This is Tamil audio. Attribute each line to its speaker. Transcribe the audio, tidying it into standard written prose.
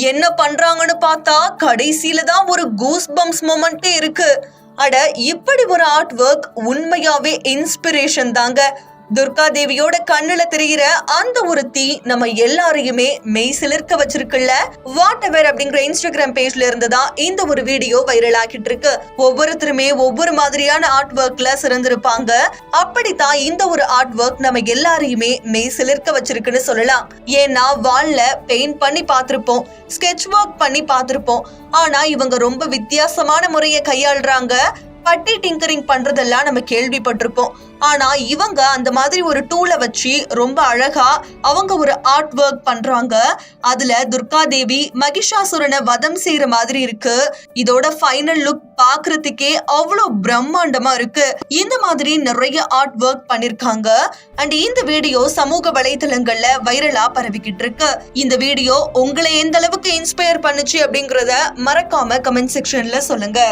Speaker 1: என்ன பண்றாங்கன்னு பார்த்தா கடைசியில தான் ஒரு கூஸ் பம்ப்ஸ் மொமெண்டே இருக்கு. அட, இப்படி ஒரு ஆர்ட் ஒர்க் உண்மையாவே இன்ஸ்பிரேஷன் தாங்க. துர்கா தேவியோட கண்ணுல தெரிகிற அந்த ஒரு தீ நம்ம எல்லாரையுமே மெய் சிலிர்க்க வச்சிருக்குல்ல. வாட் எவர் அப்படிங்கிற இன்ஸ்டாகிராம் பேஜ்ல இருந்துதான் இந்த ஒரு வீடியோ வைரல் ஆகிட்டு இருக்கு. ஒவ்வொருத்தருமே ஒவ்வொரு மாதிரியான ஆர்ட் ஒர்க்ல சிறந்திருப்பாங்க. அப்படித்தான் இந்த ஒரு ஆர்ட் ஒர்க் நம்ம எல்லாரையுமே மெய் சிலிர்க்க வச்சிருக்குன்னு சொல்லலாம். ஏன்னா வால்ல பெயிண்ட் பண்ணி பார்த்திருப்போம், ஸ்கெட்ச் ஒர்க் பண்ணி பார்த்திருப்போம். ஆனா இவங்க ரொம்ப வித்தியாசமான முறையை கையாளுறாங்க. பட்டி டிங்கரிங் பண்றதெல்லாம் நம்ம கேள்விப்பட்டிருப்போம். ஆனா இவங்க அந்த மாதிரி ஒரு டூலை வச்சு ரொம்ப அழகா அவங்க ஒரு ஆர்ட் ஒர்க் பண்றாங்க. அதுல துர்கா தேவி மகிஷாசுரனை வதம் செய்யற மாதிரி இருக்கு. இதோட ஃபைனல் லுக் பாக்குறதுக்கே அவ்வளவு பிரம்மாண்டமா இருக்கு. இந்த மாதிரி நிறைய ஆர்ட் ஒர்க் பண்ணிருக்காங்க. அண்ட் இந்த வீடியோ சமூக வலைதளங்கள்ல வைரலா பரவிக்கிட்டு இருக்கு. இந்த வீடியோ உங்களை எந்த அளவுக்கு இன்ஸ்பயர் பண்ணுச்சு அப்படிங்கறத மறக்காம கமெண்ட் செக்ஷன்ல சொல்லுங்க.